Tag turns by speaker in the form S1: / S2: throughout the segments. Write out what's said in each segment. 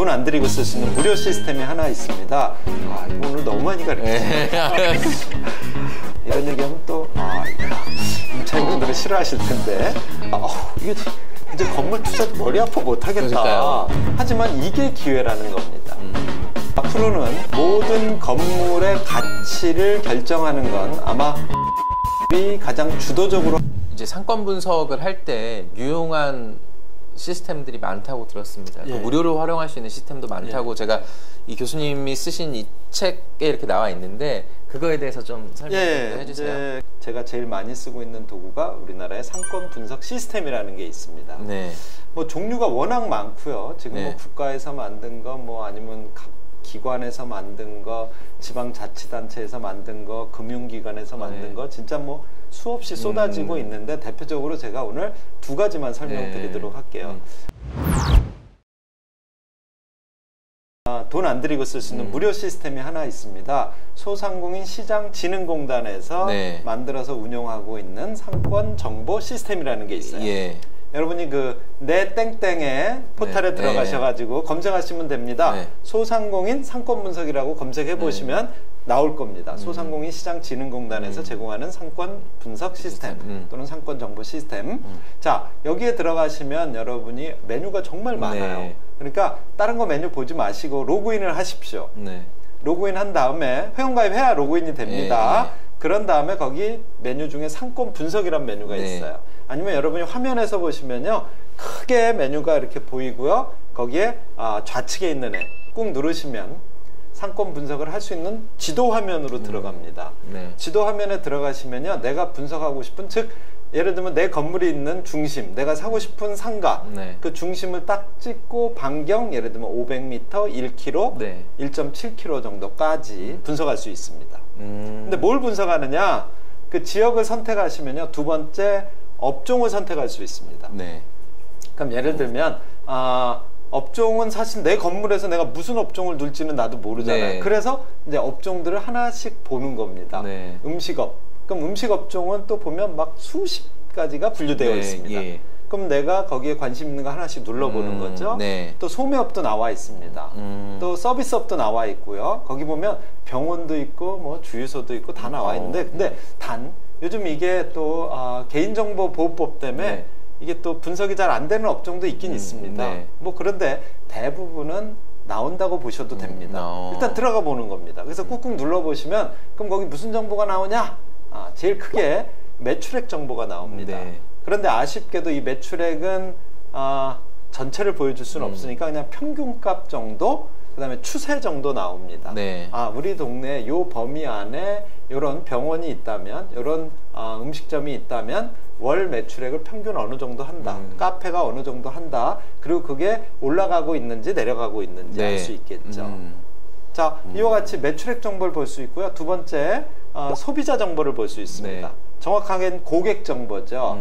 S1: 돈 안 들이고 쓸 수 있는 무료 시스템이 하나 있습니다. 아, 이거 오늘 너무 많이 가르치네. 이런 얘기하면 또 임차인분들은 싫어하실 텐데 이게 이제 건물 투자도 머리 아파 못하겠다.
S2: 그러니까요.
S1: 하지만 이게 기회라는 겁니다. 앞으로는 모든 건물의 가치를 결정하는 건 아마 가장 주도적으로
S2: 이제 상권 분석을 할 때 유용한 시스템들이 많다고 들었습니다.
S1: 예.
S2: 무료로 활용할 수 있는 시스템도 많다고
S1: 예.
S2: 제가 이 교수님이 쓰신 이 책에 이렇게 나와 있는데 그거에 대해서 좀 설명 좀 해주세요.
S1: 제가 제일 많이 쓰고 있는 도구가 우리나라의 상권 분석 시스템이라는 게 있습니다.
S2: 네.
S1: 뭐 종류가 워낙 많고요. 지금
S2: 네.
S1: 뭐 국가에서 만든 거, 뭐 아니면 기관에서 만든 거, 지방자치단체에서 만든 거, 금융기관에서 만든
S2: 네.
S1: 거, 진짜 뭐 수없이 쏟아지고 있는데 대표적으로 제가 오늘 두 가지만 설명드리도록 할게요. 돈 안 들이고 쓸 수 있는 무료 시스템이 하나 있습니다. 소상공인 시장진흥공단에서 만들어서 운영하고 있는 상권 정보 시스템이라는 게 있어요.
S2: 예.
S1: 여러분이 그 내 땡땡에 포털에 들어가셔가지고 검색하시면 됩니다. 소상공인 상권 분석이라고 검색해 보시면 나올 겁니다. 소상공인 시장진흥공단에서 제공하는 상권 분석 시스템 또는 상권 정보 시스템. 자, 여기에 들어가시면 여러분이 메뉴가 정말 많아요. 그러니까 다른 거 메뉴 보지 마시고 로그인을 하십시오. 로그인 한 다음에 회원가입해야 로그인이 됩니다. 그런 다음에 거기 메뉴 중에 상권 분석이란 메뉴가 있어요. 아니면 여러분이 화면에서 보시면요, 크게 메뉴가 이렇게 보이고요, 거기에 좌측에 있는 애 꾹 누르시면 상권 분석을 할 수 있는 지도 화면으로 들어갑니다. 지도 화면에 들어가시면요, 내가 분석하고 싶은, 즉 예를 들면 내 건물이 있는 중심, 내가 사고 싶은 상가, 그 중심을 딱 찍고 반경, 예를 들면 500m, 1km, 1.7km 정도까지 분석할 수 있습니다. 근데 뭘 분석하느냐, 그 지역을 선택하시면요, 두 번째 업종을 선택할 수 있습니다. 그럼 예를 들면 업종은 사실 내 건물에서 내가 무슨 업종을 둘지는 나도 모르잖아요. 그래서 이제 업종들을 하나씩 보는 겁니다. 음식업. 그럼 음식 업종은 또 보면 막 수십 가지가 분류되어 있습니다. 그럼 내가 거기에 관심 있는 거 하나씩 눌러보는 거죠. 또 소매업도 나와 있습니다. 또 서비스업도 나와 있고요. 거기 보면 병원도 있고 뭐 주유소도 있고 다 나와 있는데, 근데 단 요즘 이게 또 개인정보보호법 때문에 이게 또 분석이 잘 안 되는 업종도 있긴 있습니다. 뭐 그런데 대부분은 나온다고 보셔도 됩니다. 일단 들어가 보는 겁니다. 그래서 꾹꾹 눌러보시면 그럼 거기 무슨 정보가 나오냐? 제일 크게 매출액 정보가 나옵니다. 그런데 아쉽게도 이 매출액은 전체를 보여줄 수는 없으니까 그냥 평균값 정도, 그 다음에 추세 정도 나옵니다. 우리 동네에 요 범위 안에 이런 병원이 있다면, 이런 음식점이 있다면 월 매출액을 평균 어느 정도 한다, 카페가 어느 정도 한다, 그리고 그게 올라가고 있는지 내려가고 있는지 알 수 있겠죠. 자, 이와 같이 매출액 정보를 볼 수 있고요. 두 번째, 소비자 정보를 볼 수 있습니다. 정확하게는 고객 정보죠.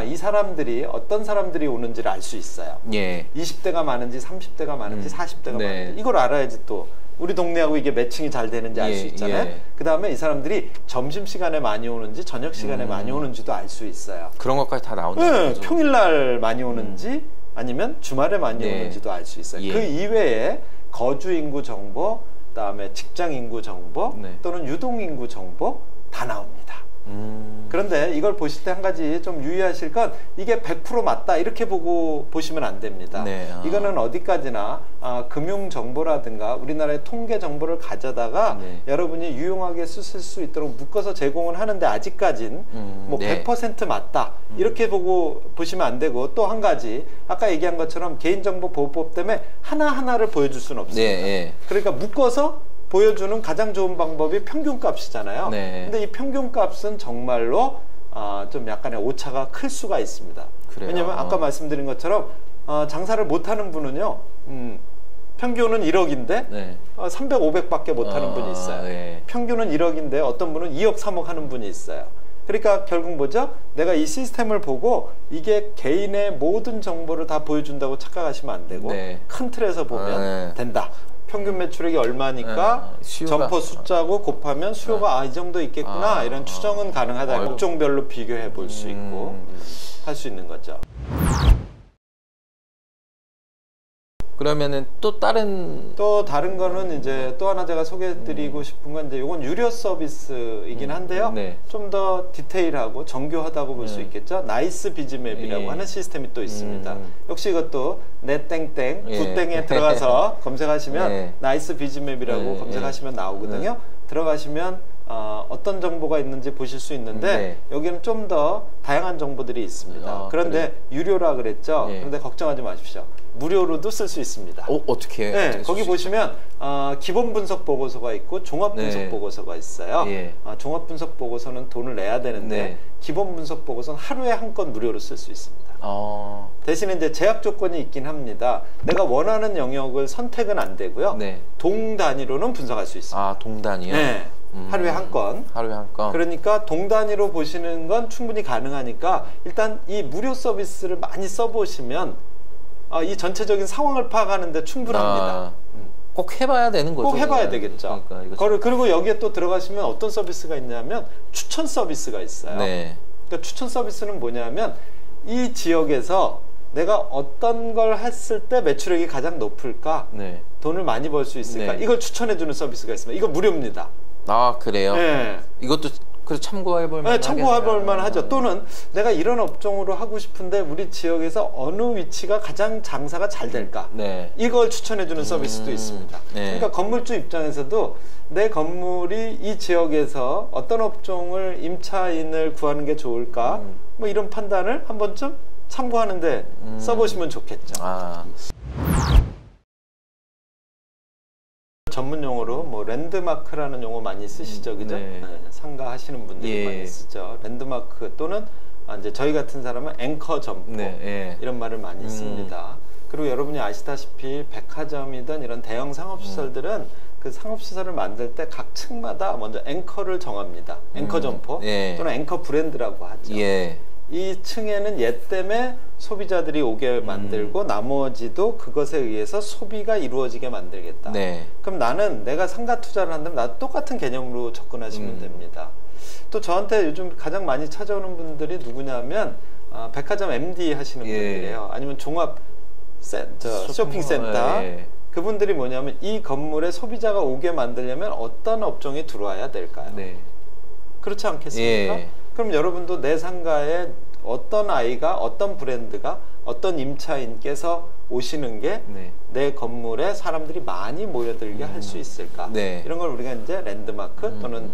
S1: 이 사람들이 어떤 사람들이 오는지를 알 수 있어요. 20대가 많은지 30대가 많은지 40대가 많은지 이걸 알아야지 또 우리 동네하고 이게 매칭이 잘 되는지 알 수 있잖아요. 그 다음에 이 사람들이 점심시간에 많이 오는지 저녁 시간에 많이 오는지도 알 수 있어요.
S2: 그런 것까지 다 나온다는 거죠.
S1: 평일날 많이 오는지 아니면 주말에 많이 오는지도 알 수 있어요. 그 이외에 거주인구 정보, 그 다음에 직장인구 정보 또는 유동인구 정보 다 나옵니다. 그런데 이걸 보실 때 한 가지 좀 유의하실 건, 이게 100% 맞다 이렇게 보고 보시면 안 됩니다. 이거는 어디까지나 금융 정보라든가 우리나라의 통계 정보를 가져다가 여러분이 유용하게 쓰실 수 있도록 묶어서 제공을 하는데, 아직까진 뭐 100% 맞다 이렇게 보고 보시면 안 되고, 또 한 가지 아까 얘기한 것처럼 개인정보보호법 때문에 하나하나를 보여줄 수는 없습니다. 그러니까 묶어서 보여주는 가장 좋은 방법이 평균값이잖아요. 근데 이 평균값은 정말로 좀 약간의 오차가 클 수가 있습니다. 왜냐면 아까 말씀드린 것처럼 장사를 못하는 분은요, 평균은 1억인데 300, 500밖에 못하는 분이 있어요. 평균은 1억인데 어떤 분은 2억, 3억 하는 분이 있어요. 그러니까 결국 뭐죠? 내가 이 시스템을 보고 이게 개인의 모든 정보를 다 보여준다고 착각하시면 안 되고, 큰 틀에서 보면 된다. 평균 매출액이 얼마니까 점포 숫자고 곱하면 수요가 이 정도 있겠구나, 이런 추정은 가능하다. 업종별로 비교해 볼 수 있고 할 수 있는 거죠.
S2: 그러면은 또 다른
S1: 거는 이제 또 하나 제가 소개해드리고 싶은 건 이제 이건 유료 서비스이긴 한데요.
S2: 네.
S1: 좀 더 디테일하고 정교하다고 볼 수 있겠죠. 나이스 비즈맵이라고 하는 시스템이 또 있습니다. 역시 이것도 내 땡땡 구땡에 들어가서 검색하시면 나이스 비즈맵이라고 검색하시면 나오거든요. 들어가시면 어떤 정보가 있는지 보실 수 있는데 여기는 좀 더 다양한 정보들이 있습니다. 그런데 유료라 그랬죠. 그런데 걱정하지 마십시오. 무료로도 쓸 수 있습니다.
S2: 어떻게 해요?
S1: 네, 거기 보시면 기본 분석 보고서가 있고 종합 분석 보고서가 있어요. 종합 분석 보고서는 돈을 내야 되는데 기본 분석 보고서는 하루에 한 건 무료로 쓸 수 있습니다. 대신에 이제 제약 조건이 있긴 합니다. 내가 원하는 영역을 선택은 안 되고요. 동 단위로는 분석할 수 있습니다.
S2: 아, 동 단위요?
S1: 네. 하루에 한 건.
S2: 하루에 한 건.
S1: 그러니까 동 단위로 보시는 건 충분히 가능하니까 일단 이 무료 서비스를 많이 써보시면 이 전체적인 상황을 파악하는 데 충분합니다.
S2: 꼭 해봐야 되는 거죠.
S1: 꼭 해봐야 되겠죠. 그러니까 그리고 여기에 또 들어가시면 어떤 서비스가 있냐면 추천 서비스가 있어요. 그러니까 추천 서비스는 뭐냐면 이 지역에서 내가 어떤 걸 했을 때 매출액이 가장 높을까, 돈을 많이 벌 수 있을까, 이걸 추천해주는 서비스가 있습니다. 이거 무료입니다.
S2: 아, 그래요?
S1: 네.
S2: 이것도 그래서 참고해볼 만
S1: 참고해볼 만하죠. 또는 내가 이런 업종으로 하고 싶은데 우리 지역에서 어느 위치가 가장 장사가 잘 될까, 이걸 추천해주는 서비스도 있습니다. 그러니까 건물주 입장에서도 내 건물이 이 지역에서 어떤 업종을 임차인을 구하는 게 좋을까, 뭐 이런 판단을 한 번쯤 참고하는데 써보시면 좋겠죠. 전문 용어로 뭐 랜드마크라는 용어 많이 쓰시죠, 그죠? 상가 하시는 분들이 많이 쓰죠. 랜드마크 또는 이제 저희 같은 사람은 앵커 점포 이런 말을 많이 씁니다. 그리고 여러분이 아시다시피 백화점이든 이런 대형 상업시설들은 그 상업시설을 만들 때 각 층마다 먼저 앵커를 정합니다. 앵커 점포 또는 앵커 브랜드라고 하죠. 이 층에는 얘 때문에 소비자들이 오게 만들고 나머지도 그것에 의해서 소비가 이루어지게 만들겠다. 그럼 나는 내가 상가 투자를 한다면 나도 똑같은 개념으로 접근하시면 됩니다. 또 저한테 요즘 가장 많이 찾아오는 분들이 누구냐면 백화점 MD 하시는 분들이에요. 아니면 종합 쇼핑센터. 그분들이 뭐냐면 이 건물에 소비자가 오게 만들려면 어떤 업종이 들어와야 될까요? 그렇지 않겠습니까? 그럼 여러분도 내 상가에 어떤 아이가, 어떤 브랜드가, 어떤 임차인께서 오시는 게 내 건물에 사람들이 많이 모여들게 할 수 있을까? 이런 걸 우리가 이제 랜드마크 또는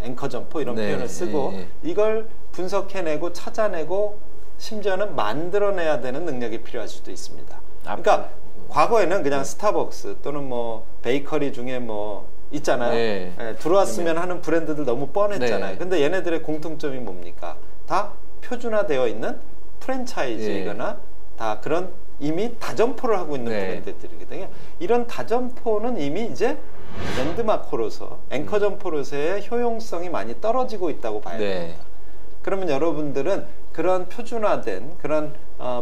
S1: 앵커 점포 이런 표현을 쓰고 이걸 분석해내고 찾아내고 심지어는 만들어내야 되는 능력이 필요할 수도 있습니다. 그러니까 과거에는 그냥 스타벅스 또는 뭐 베이커리 중에 뭐 있잖아요. 들어왔으면 하는 브랜드들 너무 뻔했잖아요. 근데 얘네들의 공통점이 뭡니까? 다 표준화되어 있는 프랜차이즈이거나 다 그런 이미 다점포를 하고 있는 브랜드들이거든요. 이런 다점포는 이미 이제 랜드마크로서 앵커 점포로서의 효용성이 많이 떨어지고 있다고 봐야 됩니다. 그러면 여러분들은 그런 표준화된 그런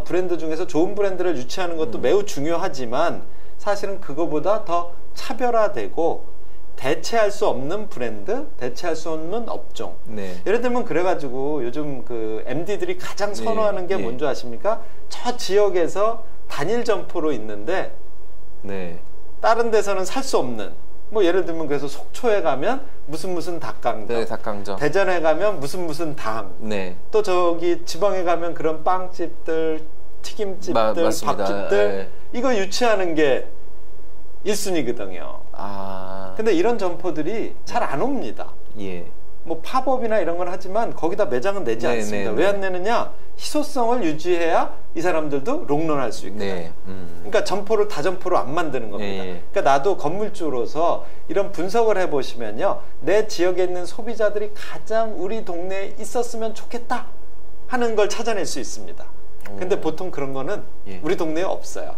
S1: 브랜드 중에서 좋은 브랜드를 유치하는 것도 매우 중요하지만 사실은 그거보다 더 차별화되고 대체할 수 없는 브랜드, 대체할 수 없는 업종. 예를 들면 그래가지고 요즘 그 MD들이 가장 선호하는 게 뭔지 아십니까? 저 지역에서 단일 점포로 있는데 다른 데서는 살 수 없는, 뭐 예를 들면 그래서 속초에 가면 무슨 닭강정,
S2: 닭강정.
S1: 대전에 가면 무슨 당, 또 저기 지방에 가면 그런 빵집들, 튀김집들, 밥집들 이거 유치하는 게 1순위거든요. 근데 이런 점포들이 잘 안 옵니다. 뭐 팝업이나 이런 건 하지만 거기다 매장은 내지 않습니다. 왜 안 내느냐? 희소성을 유지해야 이 사람들도 롱런할 수 있거든요. 그러니까 점포를 다점포로 안 만드는 겁니다. 그러니까 나도 건물주로서 이런 분석을 해보시면요, 내 지역에 있는 소비자들이 가장 우리 동네에 있었으면 좋겠다 하는 걸 찾아낼 수 있습니다. 근데 보통 그런 거는 우리 동네에 없어요.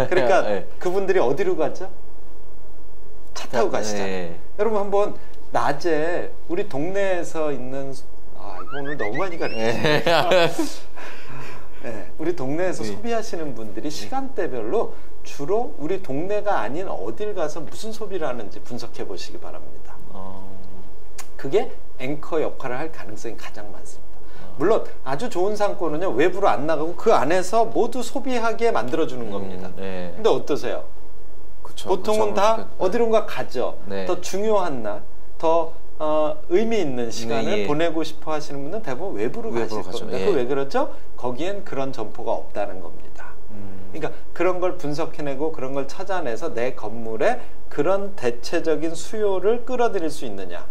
S1: 그러니까 그분들이 어디로 가죠? 차 타고 가시잖아요. 여러분 한번 낮에 우리 동네에서 있는 이거 오늘 너무 많이 가르치네. 우리 동네에서 소비하시는 분들이 시간대별로 주로 우리 동네가 아닌 어딜 가서 무슨 소비를 하는지 분석해 보시기 바랍니다. 그게 앵커 역할을 할 가능성이 가장 많습니다. 물론 아주 좋은 상권은요 외부로 안 나가고 그 안에서 모두 소비하게 만들어주는 겁니다.
S2: 네.
S1: 근데 어떠세요?
S2: 그쵸,
S1: 보통은 다
S2: 네.
S1: 어디론가 가죠.
S2: 네.
S1: 더 중요한 날, 더 의미 있는 시간을
S2: 네, 예.
S1: 보내고 싶어 하시는 분은 대부분 외부로 가실
S2: 가죠.
S1: 겁니다.
S2: 예.
S1: 그 왜 그렇죠? 거기엔 그런 점포가 없다는 겁니다. 그러니까 그런 걸 분석해내고 그런 걸 찾아내서 내 건물에 그런 대체적인 수요를 끌어들일 수 있느냐.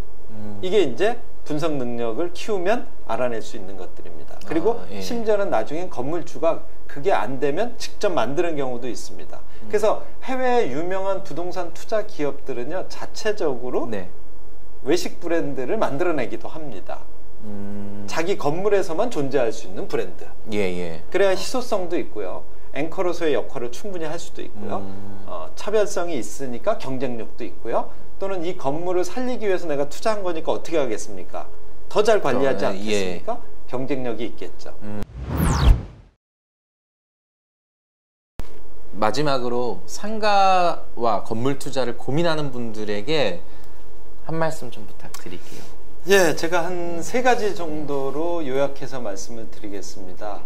S1: 이게 이제 분석 능력을 키우면 알아낼 수 있는 것들입니다. 그리고
S2: 예.
S1: 심지어는 나중엔 건물주가 그게 안 되면 직접 만드는 경우도 있습니다. 그래서 해외의 유명한 부동산 투자 기업들은요 자체적으로
S2: 네.
S1: 외식 브랜드를 만들어내기도 합니다. 자기 건물에서만 존재할 수 있는 브랜드.
S2: 예.
S1: 그래야 희소성도 있고요. 앵커로서의 역할을 충분히 할 수도 있고요. 차별성이 있으니까 경쟁력도 있고요. 또는 이 건물을 살리기 위해서 내가 투자한 거니까 어떻게 하겠습니까? 더 잘 관리하지 않겠습니까?
S2: 예.
S1: 경쟁력이 있겠죠.
S2: 마지막으로 상가와 건물 투자를 고민하는 분들에게 한 말씀 좀 부탁드릴게요.
S1: 예, 제가 한 3가지 정도로 요약해서 말씀을 드리겠습니다.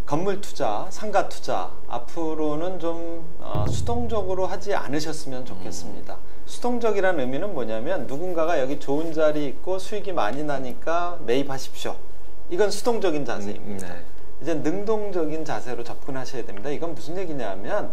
S1: 건물 투자, 상가 투자 앞으로는 좀 수동적으로 하지 않으셨으면 좋겠습니다. 수동적이라는 의미는 뭐냐면 누군가가 여기 좋은 자리 있고 수익이 많이 나니까 매입하십시오. 이건 수동적인 자세입니다.
S2: 네.
S1: 이제 능동적인 자세로 접근하셔야 됩니다. 이건 무슨 얘기냐면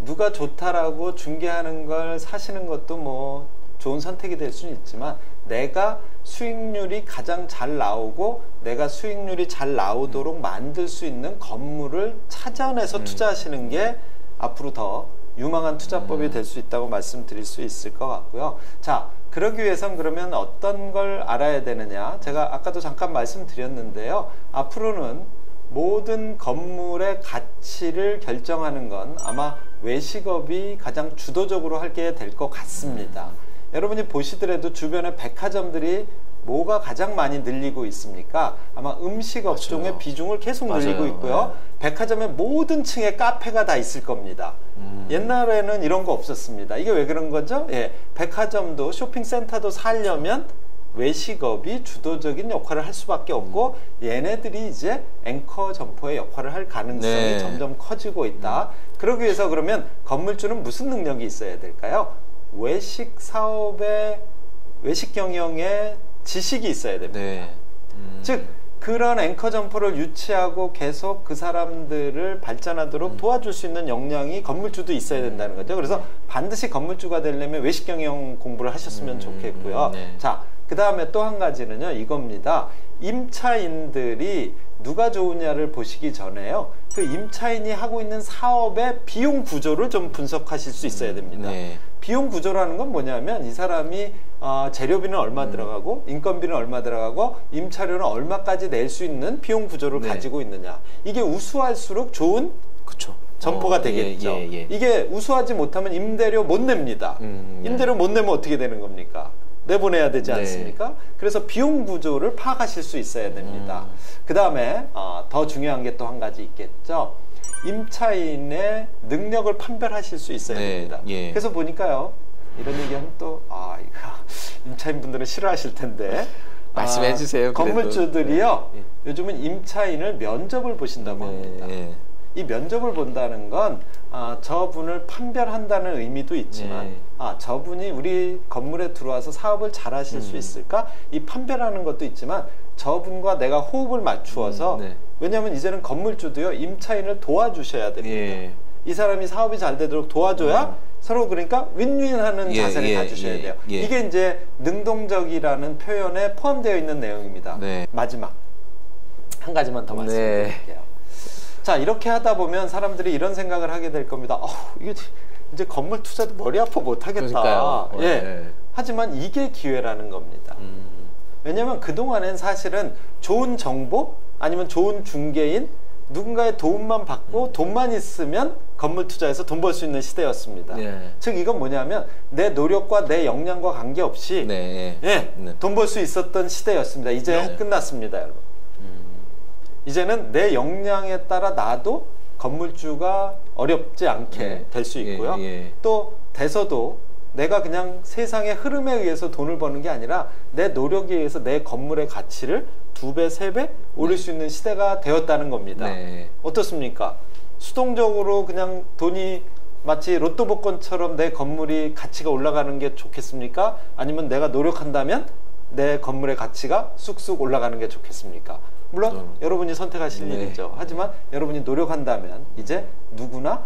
S1: 누가 좋다라고 중개하는 걸 사시는 것도 뭐 좋은 선택이 될 수는 있지만 내가 수익률이 가장 잘 나오고 내가 수익률이 잘 나오도록 만들 수 있는 건물을 찾아내서 투자하시는 게 앞으로 더 유망한 투자법이 될 수 있다고 말씀드릴 수 있을 것 같고요. 자, 그러기 위해선 그러면 어떤 걸 알아야 되느냐? 제가 아까도 잠깐 말씀드렸는데요. 앞으로는 모든 건물의 가치를 결정하는 건 아마 외식업이 가장 주도적으로 하게 될 것 같습니다. 여러분이 보시더라도 주변에 백화점들이 뭐가 가장 많이 늘리고 있습니까? 아마 음식 업종의 비중을 계속 늘리고 있고요. 백화점의 모든 층에 카페가 다 있을 겁니다. 옛날에는 이런 거 없었습니다. 이게 왜 그런 거죠? 예, 백화점도 쇼핑센터도 살려면 외식업이 주도적인 역할을 할 수밖에 없고 얘네들이 이제 앵커 점포의 역할을 할 가능성이 점점 커지고 있다. 그러기 위해서 그러면 건물주는 무슨 능력이 있어야 될까요? 외식 사업의 외식 경영의 지식이 있어야 됩니다. 즉 그런 앵커 점포를 유치하고 계속 그 사람들을 발전하도록 도와줄 수 있는 역량이 건물주도 있어야 된다는 거죠. 그래서 반드시 건물주가 되려면 외식 경영 공부를 하셨으면 좋겠고요. 자, 그 다음에 또 한 가지는요, 이겁니다. 임차인들이 누가 좋으냐를 보시기 전에요, 그 임차인이 하고 있는 사업의 비용 구조를 좀 분석하실 수 있어야 됩니다. 비용 구조라는 건 뭐냐면 이 사람이 재료비는 얼마 들어가고 인건비는 얼마 들어가고 임차료는 얼마까지 낼 수 있는 비용 구조를 가지고 있느냐. 이게 우수할수록 좋은 점포가 되겠죠. 이게 우수하지 못하면 임대료 못 냅니다. 임대료 못 내면 어떻게 되는 겁니까? 내보내야 되지 않습니까? 그래서 비용 구조를 파악하실 수 있어야 됩니다. 그 다음에 더 중요한 게 또 한 가지 있겠죠. 임차인의 능력을 판별하실 수 있어야 됩니다. 그래서 보니까요, 이런 얘기하면 또 이거 임차인분들은 싫어하실 텐데
S2: 말씀해 주세요.
S1: 건물주들이요, 요즘은 임차인을 면접을 보신다고 합니다. 이 면접을 본다는 건 저분을 판별한다는 의미도 있지만 저분이 우리 건물에 들어와서 사업을 잘 하실 수 있을까? 이 판별하는 것도 있지만 저분과 내가 호흡을 맞추어서 왜냐하면 이제는 건물주도요, 임차인을 도와주셔야 됩니다. 이 사람이 사업이 잘 되도록 도와줘야 서로 그러니까 윈윈하는 자세를 가주셔야 돼요. 이게 이제 능동적이라는 표현에 포함되어 있는 내용입니다. 마지막 한 가지만 더 말씀드릴게요. 자, 이렇게 하다 보면 사람들이 이런 생각을 하게 될 겁니다. 이게 이제 건물 투자도 머리 아파 못하겠다. 하지만 이게 기회라는 겁니다. 왜냐하면 그동안엔 사실은 좋은 정보 아니면 좋은 중개인 누군가의 도움만 받고 돈만 있으면 건물 투자에서 돈 벌 수 있는 시대였습니다. 즉 이건 뭐냐면 내 노력과 내 역량과 관계없이 돈 벌 수 있었던 시대였습니다. 이제 끝났습니다, 여러분. 이제는 내 역량에 따라 나도 건물주가 어렵지 않게 될 수 있고요. 또 돼서도 내가 그냥 세상의 흐름에 의해서 돈을 버는 게 아니라 내 노력에 의해서 내 건물의 가치를 2배, 3배 오를 수 있는 시대가 되었다는 겁니다.
S2: 네.
S1: 어떻습니까? 수동적으로 그냥 돈이 마치 로또 복권처럼 내 건물이 가치가 올라가는 게 좋겠습니까? 아니면 내가 노력한다면 내 건물의 가치가 쑥쑥 올라가는 게 좋겠습니까? 물론 여러분이 선택하실
S2: 네.
S1: 일이죠. 하지만 여러분이 노력한다면 이제 누구나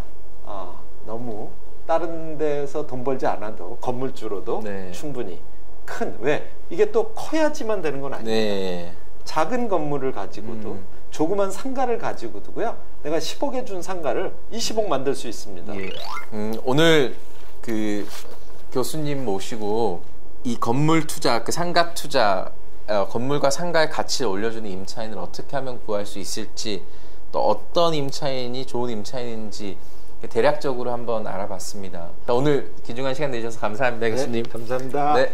S1: 너무 다른 데서 돈 벌지 않아도 건물주로도
S2: 네.
S1: 충분히 큰, 왜? 이게 또 커야지만 되는 건 아닙니다.
S2: 네.
S1: 작은 건물을 가지고도 조그만 상가를 가지고도고요. 내가 10억에 준 상가를 20억 만들 수 있습니다.
S2: 예. 오늘 그 교수님 모시고 이 건물 투자, 그 상가 투자, 건물과 상가의 가치를 올려주는 임차인을 어떻게 하면 구할 수 있을지, 또 어떤 임차인이 좋은 임차인인지 대략적으로 한번 알아봤습니다. 오늘 귀중한 시간 내주셔서 감사합니다, 교수님.
S1: 네, 감사합니다.
S2: 네.